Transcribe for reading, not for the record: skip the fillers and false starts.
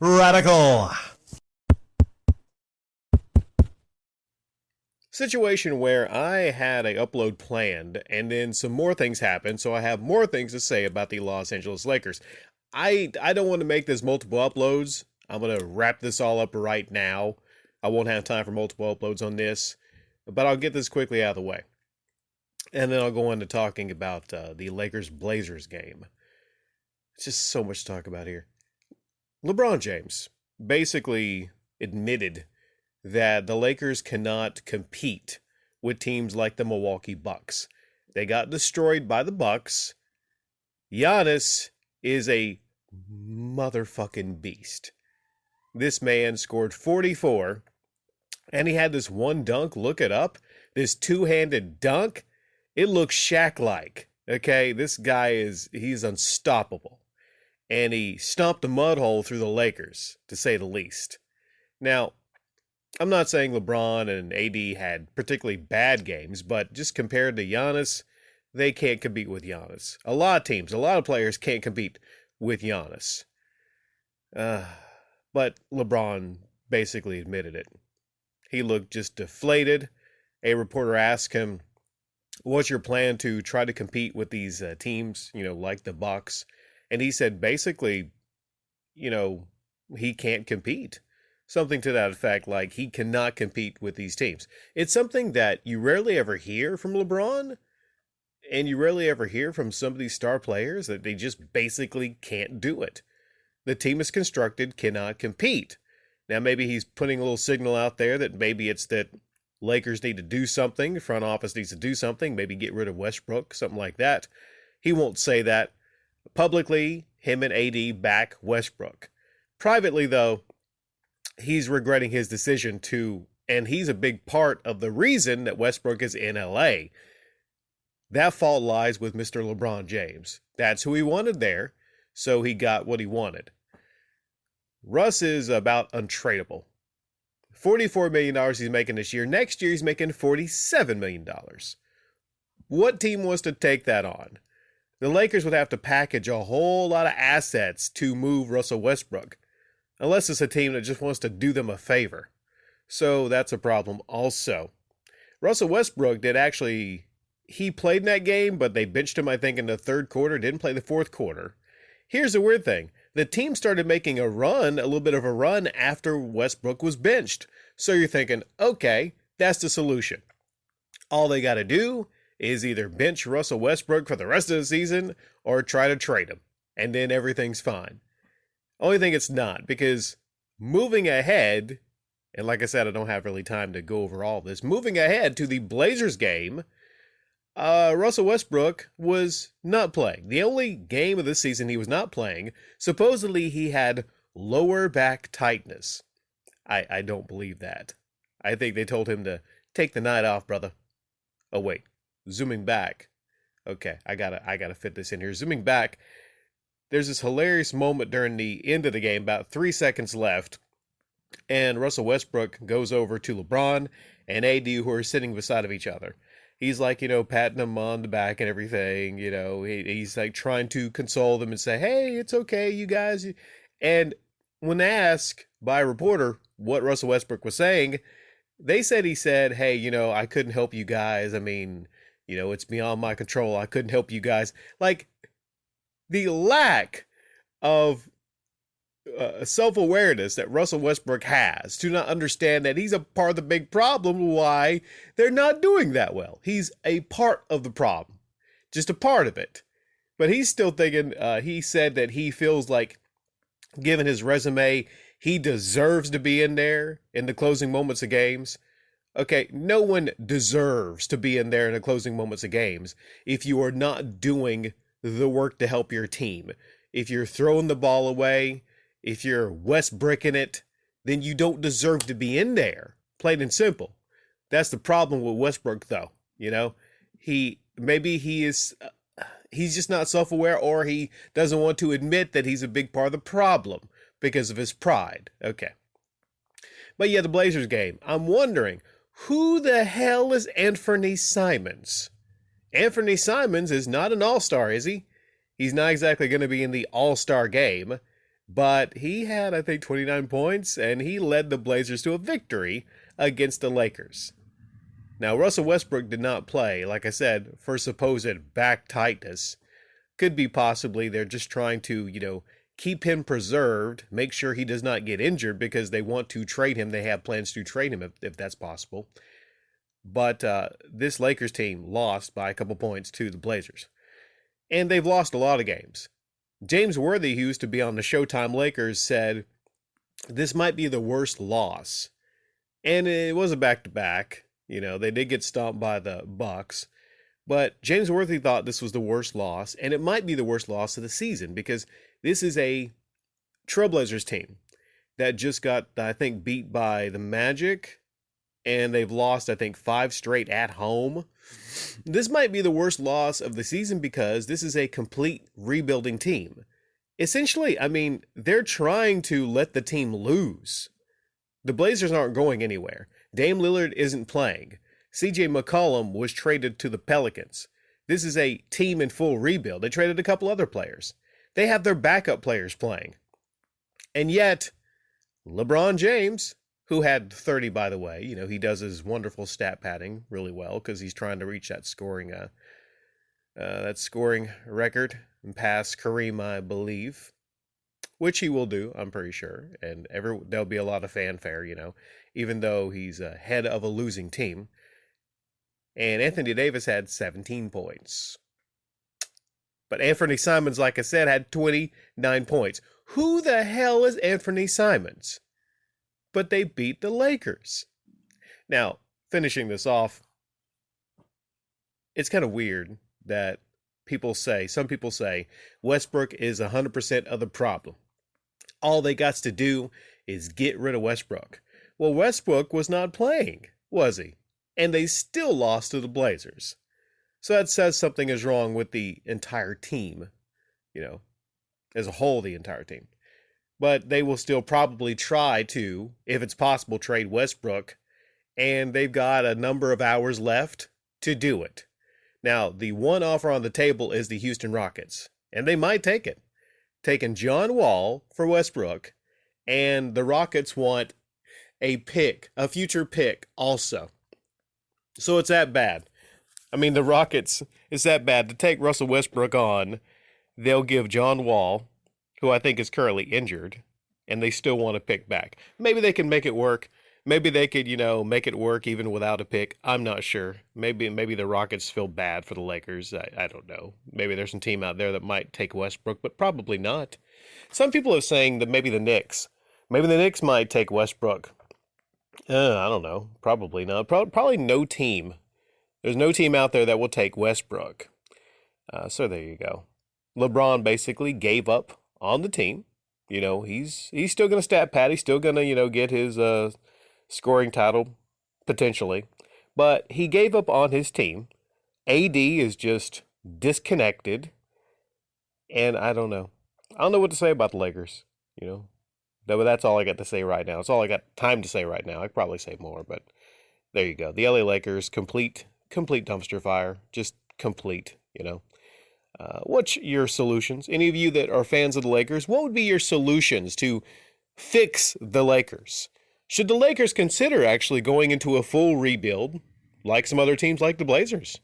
Radical. Situation where I had a upload planned and then some more things happened, so I have more things to say about the Los Angeles Lakers. I don't want to make this multiple uploads. I'm going to wrap this all up right now. I won't have time for multiple uploads on this, but I'll get this quickly out of the way. And then I'll go into talking about the Lakers-Blazers game. It's just so much to talk about here. LeBron James basically admitted that the Lakers cannot compete with teams like the Milwaukee Bucks. They got destroyed by the Bucks. Giannis is a motherfucking beast. This man scored 44, and he had this one dunk, look it up, this two-handed dunk. It looks Shaq-like, okay? This guy he's unstoppable. And he stomped a mud hole through the Lakers, to say the least. Now, I'm not saying LeBron and AD had particularly bad games, but just compared to Giannis, they can't compete with Giannis. A lot of teams, a lot of players can't compete with Giannis. But LeBron basically admitted it. He looked just deflated. A reporter asked him, what's your plan to try to compete with these teams, like the Bucks? And he said, basically, he can't compete. Something to that effect, like he cannot compete with these teams. It's something that you rarely ever hear from LeBron, and you rarely ever hear from some of these star players, that they just basically can't do it. The team is constructed, cannot compete. Now, maybe he's putting a little signal out there that maybe it's that Lakers need to do something, front office needs to do something, maybe get rid of Westbrook, something like that. He won't say that. Publicly, him and AD back Westbrook. Privately, though, he's regretting his decision to, and he's a big part of the reason that Westbrook is in LA. That fault lies with Mr. LeBron James. That's who he wanted there, so he got what he wanted. Russ is about untradeable. $44 million he's making this year. Next year, he's making $47 million. What team wants to take that on? The Lakers would have to package a whole lot of assets to move Russell Westbrook, unless it's a team that just wants to do them a favor. So that's a problem also. Russell Westbrook he played in that game, but they benched him, I think, in the third quarter, didn't play the fourth quarter. Here's the weird thing. The team started making a little bit of a run after Westbrook was benched. So you're thinking, okay, that's the solution. All they got to do is either bench Russell Westbrook for the rest of the season or try to trade him, and then everything's fine. Only thing it's not, because moving ahead, and like I said, I don't have really time to go over all this, moving ahead to the Blazers game, Russell Westbrook was not playing. The only game of this season he was not playing, supposedly he had lower back tightness. I don't believe that. I think they told him to take the night off, brother. Oh, wait. Zooming back. Okay, I gotta fit this in here. Zooming back, there's this hilarious moment during the end of the game, about 3 seconds left, and Russell Westbrook goes over to LeBron and AD, who are sitting beside of each other. He's like, patting them on the back and everything, he's like trying to console them and say, hey, it's okay, you guys. And when asked by a reporter what Russell Westbrook was saying, he said, hey, I couldn't help you guys. I mean, it's beyond my control. I couldn't help you guys. Like, the lack of self-awareness that Russell Westbrook has to not understand that he's a part of the big problem why they're not doing that well. He's a part of the problem, just a part of it. But he's still thinking, he said that he feels like, given his resume, he deserves to be in there in the closing moments of games. Okay, no one deserves to be in there in the closing moments of games if you are not doing the work to help your team. If you're throwing the ball away, if you're Westbrooking it, then you don't deserve to be in there. Plain and simple. That's the problem with Westbrook, though. He's just not self-aware, or he doesn't want to admit that he's a big part of the problem because of his pride. Okay. But yeah, the Blazers game. I'm wondering, who the hell is Anthony Simons? Anthony Simons is not an all-star, is he? He's not exactly going to be in the all-star game, But he had, I think, 29 points, and he led the Blazers to a victory against the Lakers. Now, Russell Westbrook did not play, like I said, for supposed back tightness. Could be possibly they're just trying to, keep him preserved, make sure he does not get injured because they want to trade him. They have plans to trade him if that's possible. But this Lakers team lost by a couple points to the Blazers. And they've lost a lot of games. James Worthy, who used to be on the Showtime Lakers, said this might be the worst loss. And it was a back-to-back. They did get stomped by the Bucks. But James Worthy thought this was the worst loss, and it might be the worst loss of the season because this is a Trailblazers team that just got, I think, beat by the Magic, and they've lost, I think, 5 straight at home. This might be the worst loss of the season because this is a complete rebuilding team. Essentially, they're trying to let the team lose. The Blazers aren't going anywhere. Dame Lillard isn't playing. CJ McCollum was traded to the Pelicans. This is a team in full rebuild. They traded a couple other players. They have their backup players playing. And yet, LeBron James, who had 30, by the way, he does his wonderful stat padding really well because he's trying to reach that scoring record and pass Kareem, I believe, which he will do, I'm pretty sure. And there'll be a lot of fanfare, even though he's head of a losing team. And Anthony Davis had 17 points. But Anthony Simons, like I said, had 29 points. Who the hell is Anthony Simons? But they beat the Lakers. Now, finishing this off, it's kind of weird that some people say, Westbrook is 100% of the problem. All they got to do is get rid of Westbrook. Well, Westbrook was not playing, was he? And they still lost to the Blazers. So that says something is wrong with the entire team, as a whole, the entire team. But they will still probably try to, if it's possible, trade Westbrook. And they've got a number of hours left to do it. Now, the one offer on the table is the Houston Rockets. And they might take it. Taking John Wall for Westbrook. And the Rockets want a future pick also. So it's that bad. The Rockets, it's that bad. To take Russell Westbrook on, they'll give John Wall, who I think is currently injured, and they still want to pick back. Maybe they can make it work. Maybe they could, make it work even without a pick. I'm not sure. Maybe the Rockets feel bad for the Lakers. I don't know. Maybe there's some team out there that might take Westbrook, but probably not. Some people are saying that maybe the Knicks. Maybe the Knicks might take Westbrook. I don't know. Probably not. Probably no team. There's no team out there that will take Westbrook. So there you go. LeBron basically gave up on the team. He's still going to stat pad. He's still going to, get his scoring title, potentially. But he gave up on his team. AD is just disconnected. And I don't know. I don't know what to say about the Lakers, But that's all I got to say right now. It's all I got time to say right now. I could probably say more, but there you go. The LA Lakers, complete dumpster fire. Just complete, What's your solutions? Any of you that are fans of the Lakers, what would be your solutions to fix the Lakers? Should the Lakers consider actually going into a full rebuild like some other teams like the Blazers?